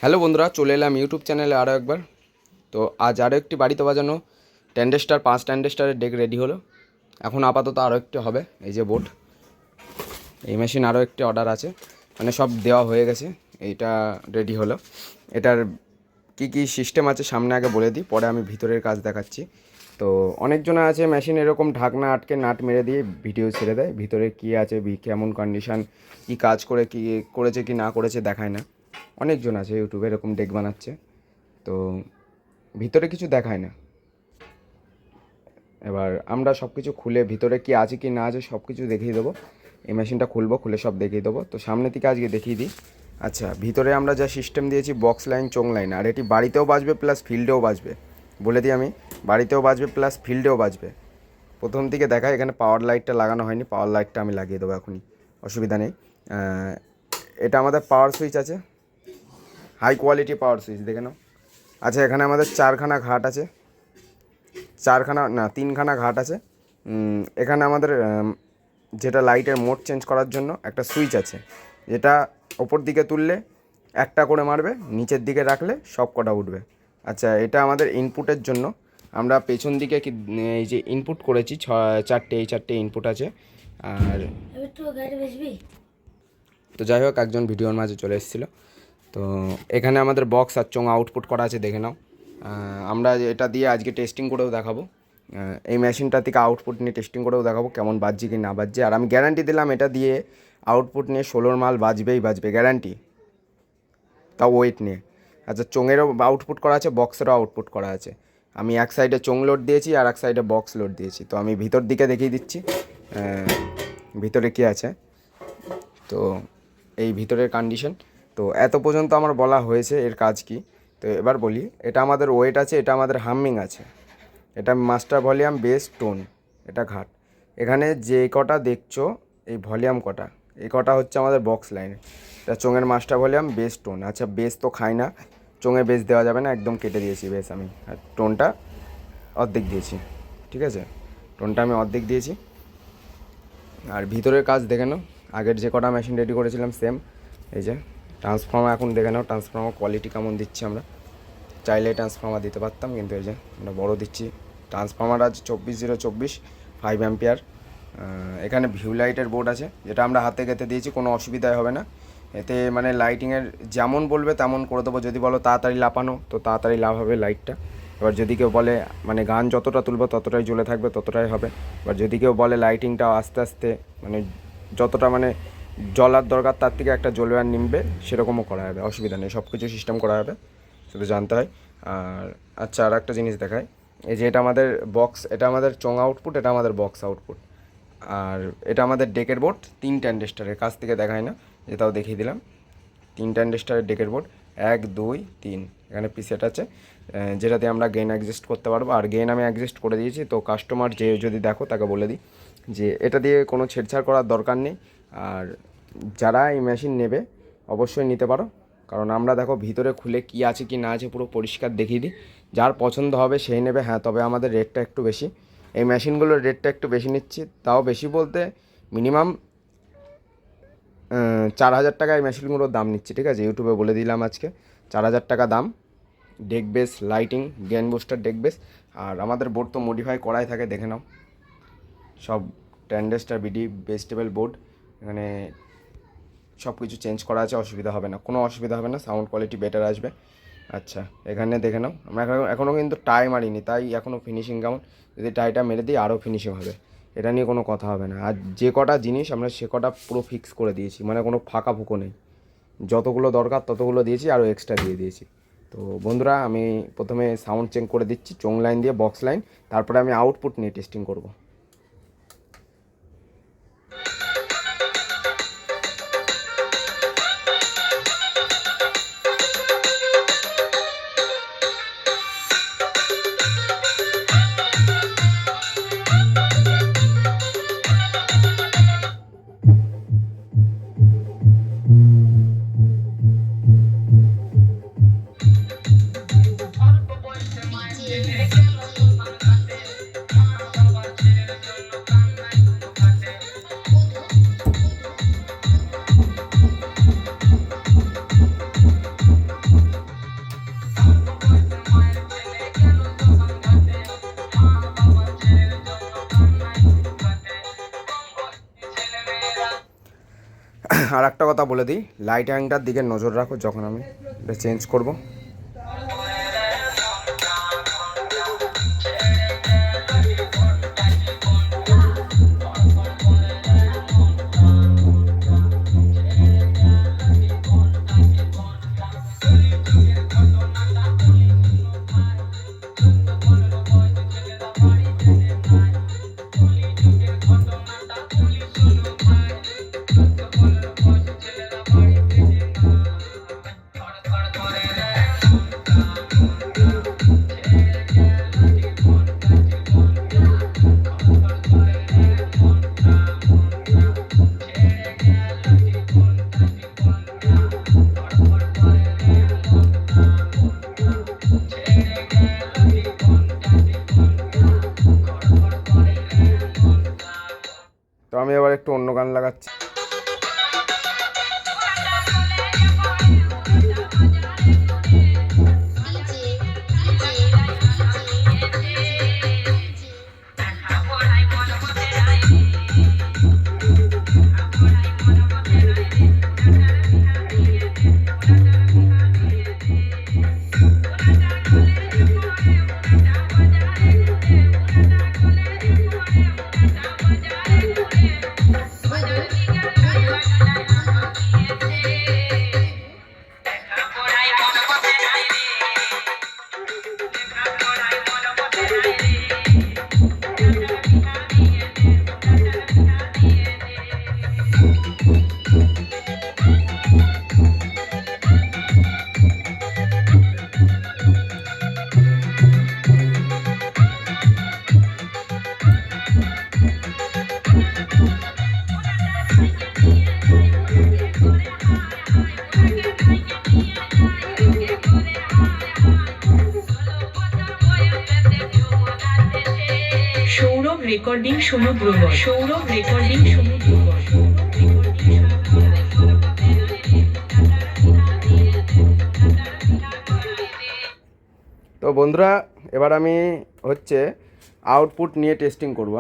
Hello বন্ধুরা, চলে এলাম ইউটিউব চ্যানেলে আরও একবার। তো আজ আরও একটি বাড়িতে বাজানো ট্যান্ডেস্টার 5 ট্যান্ডেস্টারের ডেক রেডি হলো। এখন আপাতত আরও একটি হবে। এই যে বোর্ড, এই মেশিন আরও একটি অর্ডার আছে, মানে সব দেওয়া হয়ে গেছে। এইটা রেডি হলো। এটার কি কি সিস্টেম আছে সামনে আগে বলে দিই, পরে আমি ভিতরের কাজ দেখাচ্ছি। তো অনেকজন আছে মেশিন এরকম ঢাকনা আটকে নাট মেরে দিয়ে ভিডিও ছেড়ে দেয়, ভিতরে কী আছে, কেমন কন্ডিশান, কী কাজ করে, কী করেছে কি না করেছে দেখায় না। অনেকজন আছে ইউটিউবে এরকম ডেক বানাচ্ছে, তো ভিতরে কিছু দেখায় না। এবার আমরা সব কিছু খুলে ভিতরে কি আছে কি না আছে সব কিছু দেখিয়ে দেবো। এই মেশিনটা খুলবো, খুলে সব দেখিয়ে দেবো। তো সামনে থেকে আজকে দেখিয়ে দিই। আচ্ছা, ভিতরে আমরা যা সিস্টেম দিয়েছি বক্স লাইন, চোং লাইন, আর এটি বাড়িতেও বাজবে প্লাস ফিল্ডেও বাজবে। বলে দিই আমি, বাড়িতেও বাজবে প্লাস ফিল্ডেও বাজবে। প্রথম দিকে দেখায়, এখানে পাওয়ার লাইটটা লাগানো হয়নি, পাওয়ার লাইটটা আমি লাগিয়ে দেবো এখনই, অসুবিধা নেই। এটা আমাদের পাওয়ার সুইচ আছে, হাই কোয়ালিটি পাওয়ার সুইচ, দেখে নাও। আচ্ছা, এখানে আমাদের 4খানা ঘাট আছে, 3খানা ঘাট আছে। এখানে আমাদের যেটা লাইটের মোড চেঞ্জ করার জন্য একটা সুইচ আছে, যেটা ওপর দিকে তুললে একটা করে মারবে, নিচের দিকে রাখলে সব কটা উঠবে। আচ্ছা, এটা আমাদের ইনপুটের জন্য। আমরা পেছন দিকে এই যে ইনপুট করেছি এই চারটে ইনপুট আছে। আর তো যাই হোক, একজন ভিডিওর মাঝে চলে এসেছিলো। তো এখানে আমাদের বক্স আর চোঙ আউটপুট করা আছে, দেখে নাও। আমরা এটা দিয়ে আজকে টেস্টিং করেও দেখাবো। এই মেশিনটা থেকে আউটপুট নিয়ে টেস্টিং করেও দেখাবো কেমন বাজছে কি না বাজছে। আর আমি গ্যারান্টি দিলাম এটা দিয়ে আউটপুট নিয়ে 16 মাল বাজবেই বাজবে, গ্যারান্টি, তাও ওয়েট নিয়ে। আচ্ছা, চোঙেরও আউটপুট করা আছে, বক্সেরও আউটপুট করা আছে। আমি এক সাইডে চোঙ লোড দিয়েছি আর এক সাইডে বক্স লোড দিয়েছি। তো আমি ভিতর দিকে দেখিয়ে দিচ্ছি ভিতরে কী আছে। তো এই ভিতরের কন্ডিশন তো এত পর্যন্ত আমার বলা হয়েছে, এর কাজ কি। তো এবার বলি, এটা আমাদের ওয়েট আছে, এটা আমাদের হামিং আছে, এটা মাস্টার ভলিউম, বেস, টোন, এটা ঘাট। এখানে যে কটা দেখছো এই ভলিউম কটা, এই কটা হচ্ছে আমাদের বক্স লাইনে। এটা চোঙের মাস্টার ভলিউম, বেস, টোন। আচ্ছা, বেস তো খাই না, চোঙে বেস দেওয়া যাবে না, একদম কেটে দিয়েছি বেস আমি। আর টোনটা অর্ধেক দিয়েছি, ঠিক আছে, টোনটা আমি অর্ধেক দিয়েছি। আর ভিতরের কাজ দেখে নাও, আগের যে কটা মেশিন রেডি করেছিলাম সেম। এই যে ট্রান্সফর্মার, এখন দেখে নাও ট্রান্সফর্মার কোয়ালিটি কেমন দিচ্ছি আমরা। চাইলে ট্রান্সফর্মার দিতে পারতাম, কিন্তু এই যে আমরা বড়ো দিচ্ছি। ট্রান্সফর্মার আছে 24-024 5 অ্যাম্পিয়ার। এখানে ভিউ লাইটের বোর্ড আছে, যেটা আমরা হাতে গেঁথে দিয়েছি, কোনো অসুবিধাই হবে না এতে। মানে লাইটিংয়ের যেমন বলবে তেমন করে দেবো। যদি বলো তাড়াতাড়ি লাফানো, তো তাড়াতাড়ি লাভ হবে লাইটটা। এবার যদি কেউ বলে মানে গান যতটা তুলবো ততটাই জ্বলে থাকবে, ততটাই হবে। এবার যদি কেউ বলে লাইটিংটা আস্তে আস্তে, মানে যতটা মানে জ্বলার দরকার তার থেকে একটা জ্বলবে আর নিমবে, সেরকমও করা হবে, অসুবিধা নেই, সব কিছু সিস্টেম করা হবে, শুধু জানতে হয়। আর আচ্ছা, আর একটা জিনিস দেখায়, এই যে এটা আমাদের বক্স, এটা আমাদের চোঙ আউটপুট, এটা আমাদের বক্স আউটপুট। আর এটা আমাদের ডেকের বোর্ড, 3 ট্যান্ডেস্টারের, কাছ থেকে দেখায় না, যেটাও দেখিয়ে দিলাম। 3 ট্যান্ডেস্টারের ডেকের বোর্ড, 1 2 3, এখানে পিসেট আছে, যেটাতে আমরা গেন অ্যাডজাস্ট করতে পারবো। আর গেন আমি অ্যাডজাস্ট করে দিয়েছি। তো কাস্টমার যে যদি দেখো তাকে বলে দিই যে এটা দিয়ে কোনো ছেড়ছাড় করার দরকার নেই। আর যারা এই মেশিন নেবে অবশ্যই নিতে পারো, কারণ আমরা দেখো ভিতরে খুলে কি আছে কি না আছে পুরো পরিষ্কার দেখিয়ে দিই। যার পছন্দ হবে সেই নেবে। হ্যাঁ, তবে আমাদের রেটটা একটু বেশি, এই মেশিনগুলোর রেটটা একটু বেশি নিচ্ছি। তাও বেশি বলতে মিনিমাম 4000 টাকা এই মেশিনগুলোর দাম নিচ্ছি, ঠিক আছে, ইউটিউবে বলে দিলাম আজকে 4000 টাকা দাম। Deck bass, lighting, gain booster, deck bass. আর আমাদের বোর্ড তো মডিফাই করাই থাকে, দেখে নাও, সব ট্যান্ডেস্টার বিডি বেস্টেবল বোর্ড। এখানে সব কিছু চেঞ্জ করা আছে, অসুবিধা হবে না, কোনো অসুবিধা হবে না, সাউন্ড কোয়ালিটি বেটার আসবে। আচ্ছা, এখানে দেখে নাও, আমরা এখনও কিন্তু টাই মারিনি, তাই এখনও ফিনিশিং কেমন। যদি টাইটা মেরে দিই আরও ফিনিশিং হবে, এটা নিয়ে কোনো কথা হবে না। আর যে কটা জিনিস আমরা সে কটা পুরো ফিক্স করে দিয়েছি, মানে কোনো ফাঁকা ফুঁকো নেই, যতগুলো দরকার ততগুলো দিয়েছি, আরও এক্সট্রা দিয়ে দিয়েছি। তো বন্ধুরা, আমি প্রথমে সাউন্ড চেক করে দিচ্ছি চোং লাইন দিয়ে, বক্স লাইন, তারপরে আমি আউটপুট নিয়ে টেস্টিং করব। আর একটা কথা বলে দিই, লাইট হ্যাংটার দিকে নজর রাখো যখন আমি এটা চেঞ্জ করব। তো আমি এবার একটু অন্য গান লাগাচ্ছি। সৌরভ রেকর্ডিং সমুদ্রগড়। সৌরভ রেকর্ডিং সমুদ্রগড়। তো বন্ধুরা এবার আমি হচ্ছে আউটপুট নিয়ে টেস্টিং করব।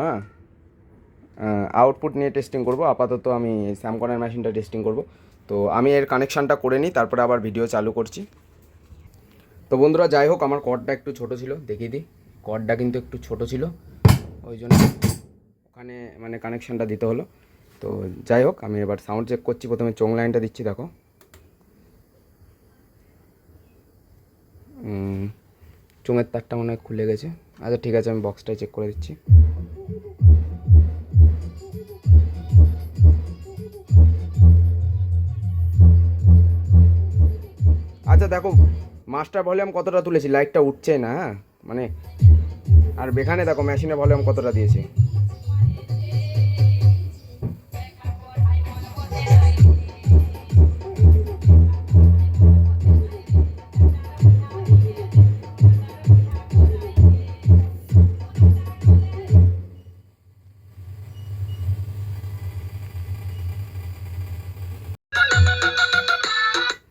আউটপুট নিয়ে টেস্টিং করব। আপাতত আমি স্যামকনের মেশিনটা টেস্টিং করব। তো আমি এর কানেকশানটা করে নিই, তারপরে আবার ভিডিও চালু করছি। তো বন্ধুরা যাই হোক, আমার কর্ডটা একটু ছোট ছিল, দেখিয়ে দিই। কর্ডটা কিন্তু একটু ছোট ছিল, ওই জন্য ওখানে মানে কানেকশানটা দিতে হলো। তো যাই হোক, আমি এবার সাউন্ড চেক করছি। প্রথমে চোং লাইনটা দিচ্ছি, দেখো চোঙের তারটা মনে হয় খুলে গেছে। আচ্ছা ঠিক আছে, আমি বক্সটাই চেক করে দিচ্ছি। আচ্ছা দেখো মাস্টার ভলিউম কতটা তুলেছি, লাইটটা উঠছে না, হ্যাঁ মানে। আর এখানে দেখো মেশিনের ভলিউম কতটা দিয়েছি।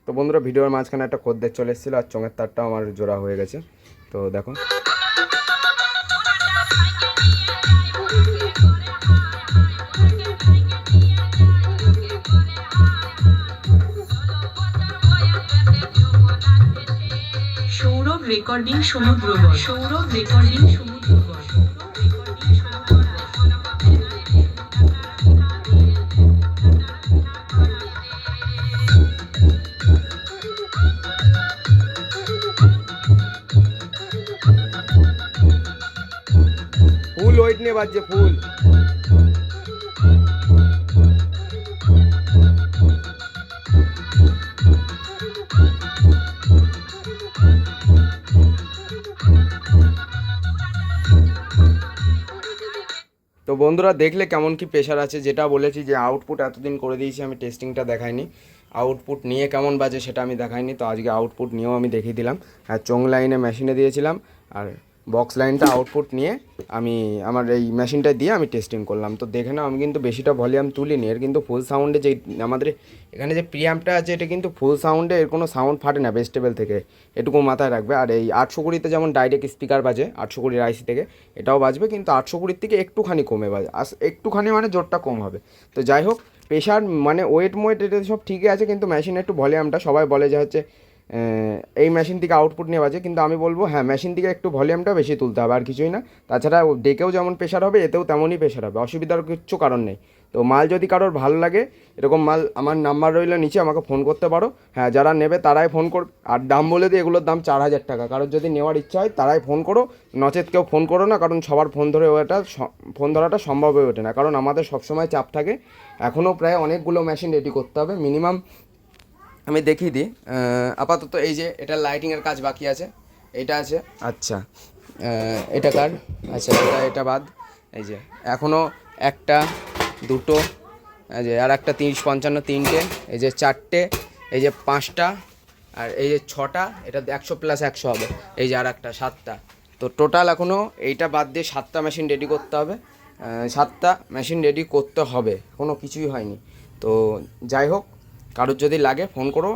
তো বন্ধুরা ভিডিওর মাঝখানে একটা খদ্দের চলে এসেছিলো, আর চোঙের তারটাও আমার জোড়া হয়ে গেছে। তো দেখো সৌরভ রেকর্ডিং সমুদ্রগড়। সৌরভ রেকর্ডিং সমুদ্রগড়। ফুল ওয়েট নিয়ে বাজছে, ফুল। তো বন্ধুরা দেখলে কেমন কি প্রেশার আছে। যেটা বলেছি যে আউটপুট এতদিন করে দিয়েছি, আমি টেস্টিংটা দেখাইনি। আউটপুট নিয়ে কেমন বাজে সেটা আমি দেখাইনি। তো আজকে আউটপুট নিয়েও আমি দেখিয়ে দিলাম। আর চোং লাইনে মেশিনে দিয়েছিলাম, আর বক্স লাইনটা আউটপুট নিয়ে আমি আমার এই মেশিনটা দিয়ে আমি টেস্টিং করলাম। তো দেখে নাও, আমি কিন্তু বেশিটা ভলিউম তুলিনি। এর কিন্তু ফুল সাউন্ডে যে আমাদের এখানে যে প্রিয়াম্পটা আছে, এটা কিন্তু ফুল সাউন্ডে, এর কোনো সাউন্ড ফাটে না বেস্টেবল থেকে, এটুকু মাথায় রাখবে। আর এই 820-তে যেমন ডাইরেক্ট স্পিকার বাজে 820 আইসি থেকে, এটাও বাজবে, কিন্তু 820 থেকে একটুখানি কমে বাজে, একটুখানি মানে জোরটা কম হবে। তো যাই হোক, প্রেশার মানে ওয়েট এটা সব ঠিকই আছে, কিন্তু মেশিনে একটু ভলিউমটা সবাই বলে যে হচ্ছে এই মেশিন থেকে আউটপুট নিয়ে বাজে, কিন্তু আমি বলবো হ্যাঁ মেশিন থেকে একটু ভলিউমটা বেশি তুলতে হবে, আর কিছুই না। তাছাড়া ডেকেও যেমন প্রেশার হবে এতেও তেমনই প্রেশার হবে, অসুবিধার কিচ্ছু কারণ নেই। তো মাল যদি কারোর ভালো লাগে, এরকম মাল আমার নাম্বার রইলো নিচে, আমাকে ফোন করতে পারো। হ্যাঁ যারা নেবে তারাই ফোন করো, আর দাম বলে দিই এগুলোর দাম 4,000 টাকা। কারোর যদি নেওয়ার ইচ্ছা হয় তারাই ফোন করো, নচেত কেউ ফোন করো না, কারণ সবার ফোন ধরাটা সম্ভব হয়ে ওঠে না, কারণ আমাদের সবসময় চাপ থাকে। এখনও প্রায় অনেকগুলো মেশিন রেডি করতে হবে, মিনিমাম আমি দেখিয়ে দিই। আপাতত এই যে এটা লাইটিংয়ের কাজ বাকি আছে, এটা আছে। আচ্ছা এটা কার? আচ্ছা এটা বাদ। এই যে এখনও একটা, দুটো, এই যে আর একটা 30-55, তিনটে, এই যে চারটে, এই যে 5টা, আর এই যে 6টা, এটা 100 + 100 হবে। এই যে আর একটা 7টা। তো টোটাল এখনও এইটা বাদ দিয়ে 7টা মেশিন রেডি করতে হবে। 7টা মেশিন রেডি করতে হবে, এখনও কিছুই হয়নি। তো যাই হোক, কারোর যদি লাগে ফোন করো।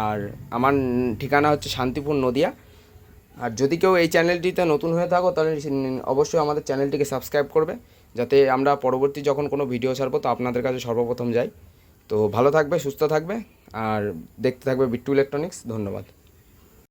আর আমার ঠিকানা হচ্ছে শান্তিপুর, নদিয়া। আর যদি কেউ এই চ্যানেলটিতে নতুন হয়ে থাকো তাহলে অবশ্যই আমাদের চ্যানেলটিকে সাবস্ক্রাইব করবে, যাতে আমরা পরবর্তী যখন কোনো ভিডিও ছাড়বো তো আপনাদের কাছে সর্বপ্রথম যাই। তো ভালো থাকবে, সুস্থ থাকবে, আর দেখতে থাকবে বিট্টু ইলেকট্রনিক্স। ধন্যবাদ।